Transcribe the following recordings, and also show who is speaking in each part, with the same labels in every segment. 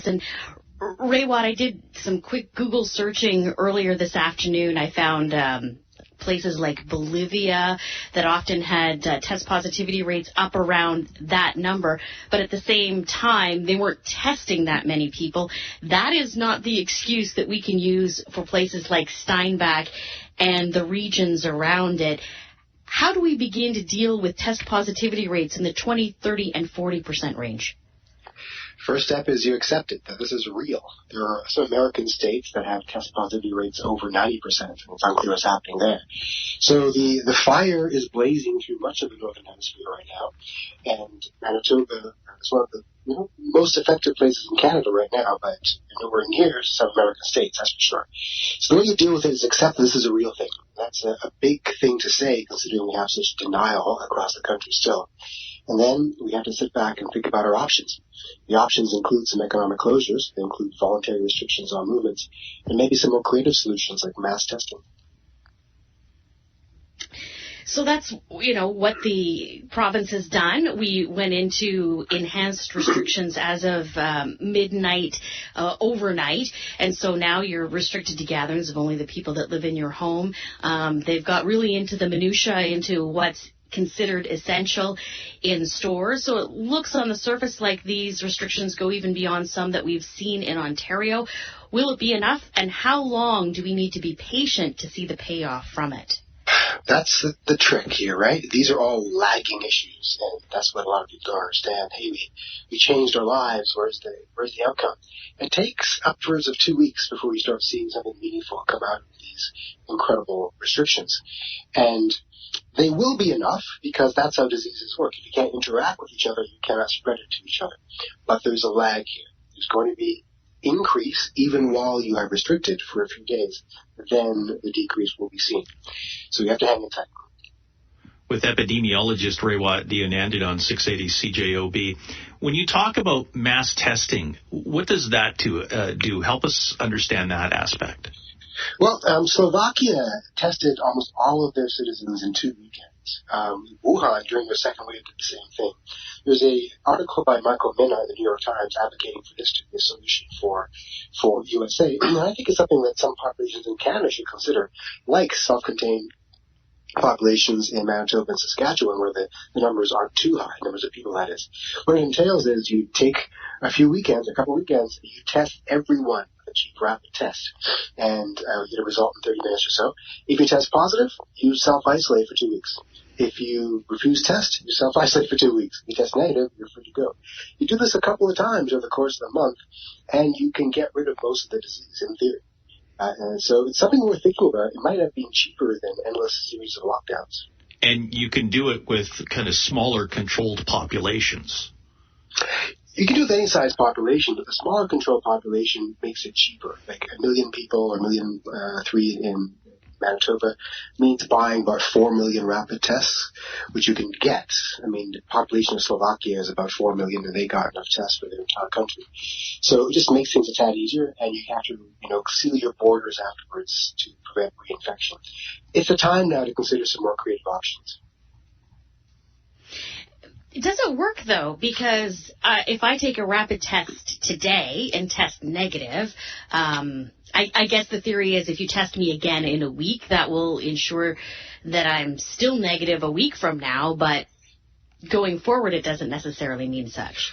Speaker 1: us. And Raywat, I did some quick Google searching earlier this afternoon. I found places like Bolivia that often had test positivity rates up around that number, but at the same time, they weren't testing that many people. That is not the excuse that we can use for places like Steinbach and the regions around it. How do we begin to deal with test positivity rates in the 20, 30, and 40% range?
Speaker 2: First step is you accept it, that this is real. There are some American states that have test positivity rates over 90%. It's unclear what's happening there. So the fire is blazing through much of the Northern Hemisphere right now. And Manitoba is one of the most effective places in Canada right now, but nowhere near some American states, that's for sure. So the way you deal with it is accept this is a real thing. That's a big thing to say, considering we have such denial across the country still. And then we have to sit back and think about our options. The options include some economic closures. They include voluntary restrictions on movements, and maybe some more creative solutions like mass testing.
Speaker 1: So that's, what the province has done. We went into enhanced restrictions as of midnight, overnight. And so now you're restricted to gatherings of only the people that live in your home. They've got really into the minutiae, into what's considered essential in stores. So it looks on the surface like these restrictions go even beyond some that we've seen in Ontario. Will it be enough? And how long do we need to be patient to see the payoff from it?
Speaker 2: That's the trick here, right? These are all lagging issues, and that's what a lot of people don't understand. Hey, we changed our lives. Where's the outcome? It takes upwards of 2 weeks before we start seeing something meaningful come out of these incredible restrictions. And they will be enough because that's how diseases work. If you can't interact with each other, you cannot spread it to each other. But there's a lag here. There's going to be increase even while you are restricted for a few days. Then the decrease will be seen. So you have to hang in tight.
Speaker 3: With epidemiologist Raywat Deonandan on 680 CJOB, when you talk about mass testing, what does that do? Help us understand that aspect.
Speaker 2: Well, Slovakia tested almost all of their citizens in 2 weekends. Wuhan, during their second wave, did the same thing. There's an article by Michael Minna in the New York Times advocating for this to be a solution for USA. And I think it's something that some populations in Canada should consider, like self-contained populations in Manitoba and Saskatchewan, where the numbers aren't too high, numbers of people, that is. What it entails is you take a couple weekends, you test everyone with a cheap rapid test, and you get a result in 30 minutes or so. If you test positive, you self-isolate for 2 weeks. If you refuse test, you self-isolate for 2 weeks. If you test negative, you're free to go. You do this a couple of times over the course of the month, and you can get rid of most of the disease in theory. And so it's something we're thinking about. It might have been cheaper than endless series of lockdowns.
Speaker 3: And you can do it with kind of smaller controlled populations.
Speaker 2: You can do it with any size population, but the smaller controlled population makes it cheaper. Like 1 million people or 1.3 million in Manitoba means buying about 4 million rapid tests, which you can get. I mean, the population of Slovakia is about 4 million, and they got enough tests for their entire country. So it just makes things a tad easier, and you have to, seal your borders afterwards to prevent reinfection. It's a time now to consider some more creative options.
Speaker 1: Does it work, though? Because if I take a rapid test today and test negative, I guess the theory is if you test me again in a week, that will ensure that I'm still negative a week from now, but going forward, it doesn't necessarily mean such.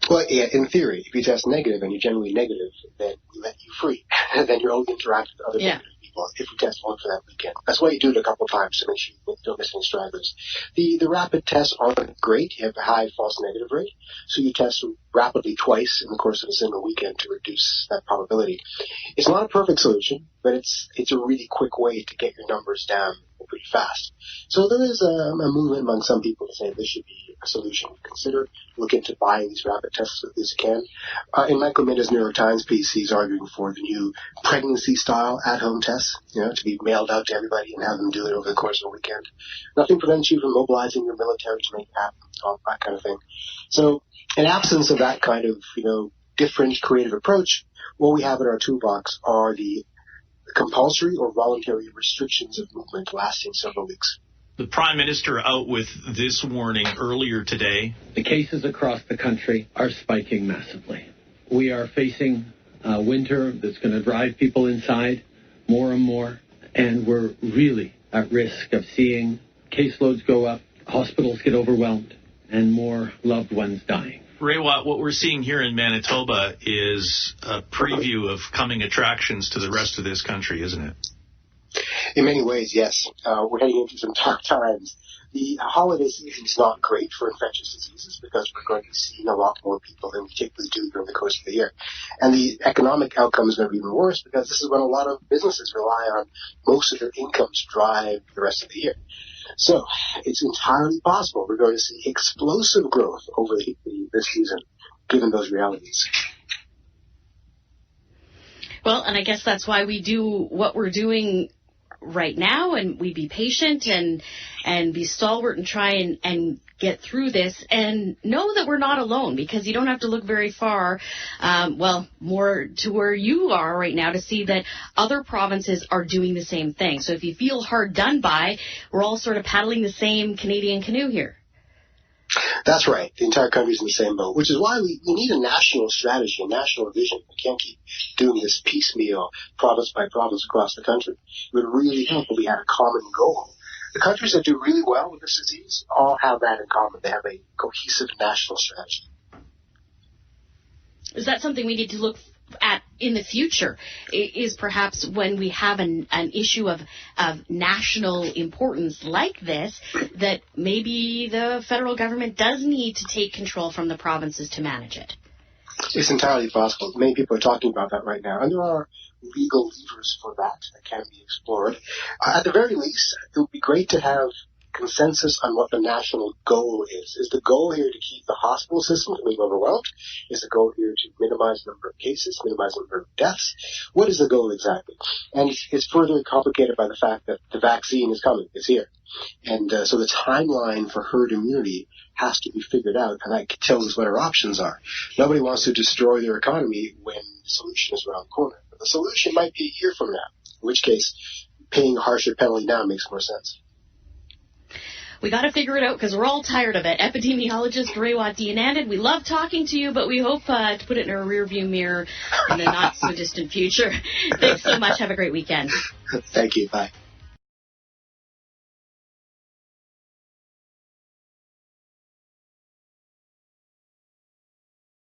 Speaker 2: Well, yeah, in theory, if you test negative and you're generally negative, then we let you free. And then you're only interacting with other negative people if you test only for that weekend. That's why you do it a couple of times to make sure you don't miss any stragglers. The rapid tests aren't great. You have a high false negative rate. So you test rapidly twice in the course of a single weekend to reduce that probability. It's not a perfect solution, but it's a really quick way to get your numbers down pretty fast. So there is a movement among some people to say this should be a solution to consider. Look into buying these rapid tests as quickly as you can. In Michael Minna's New York Times piece, he's arguing for the new pregnancy-style at-home tests, to be mailed out to everybody and have them do it over the course of a weekend. Nothing prevents you from mobilizing your military to make it happen, all that kind of thing. So in absence of that kind of, different creative approach, what we have in our toolbox are the compulsory or voluntary restrictions of movement lasting several weeks.
Speaker 3: The Prime Minister out with this warning earlier today.
Speaker 4: The cases across the country are spiking massively. we are facing a winter that's going to drive people inside more and more, and we're really at risk of seeing caseloads go up, hospitals get overwhelmed, and more loved ones dying.
Speaker 3: Raywat, what we're seeing here in Manitoba is a preview of coming attractions to the rest of this country, isn't it?
Speaker 2: In many ways, yes. We're heading into some dark times. The holiday season is not great for infectious diseases because we're going to be seeing a lot more people than we typically do during the course of the year. And the economic outcome is going to be even worse because this is when a lot of businesses rely on most of their incomes to drive the rest of the year. So it's entirely possible we're going to see explosive growth over this season, given those realities.
Speaker 1: Well, and I guess that's why we do what we're doing right now, and we be patient and be stalwart and try and get through this and know that we're not alone, because you don't have to look very far, more to where you are right now to see that other provinces are doing the same thing. So if you feel hard done by, we're all sort of paddling the same Canadian canoe here.
Speaker 2: That's right. The entire country's in the same boat, which is why we need a national strategy, a national vision. We can't keep doing this piecemeal, province by province across the country. It would really help if we had a common goal. The countries that do really well with this disease all have that in common. They have a cohesive national strategy.
Speaker 1: Is that something we need to look at in the future? Is perhaps when we have an issue of national importance like this, that maybe the federal government does need to take control from the provinces to manage it?
Speaker 2: It's entirely possible. Many people are talking about that right now, and there are legal levers for that can be explored. At the very least, it would be great to have consensus on what the national goal is. Is the goal here to keep the hospital system from being overwhelmed? Is the goal here to minimize the number of cases, minimize the number of deaths? What is the goal exactly? And it's further complicated by the fact that the vaccine is coming. It's here. And so the timeline for herd immunity has to be figured out, and that tells us what our options are. Nobody wants to destroy their economy when the solution is around the corner. But the solution might be a year from now, in which case paying a harsher penalty now makes more sense.
Speaker 1: We got to figure it out because we're all tired of it. Epidemiologist Raywat Deonandan, we love talking to you, but we hope to put it in our rearview mirror in the not-so-distant future. Thanks so much. Have a great weekend.
Speaker 2: Thank you. Bye.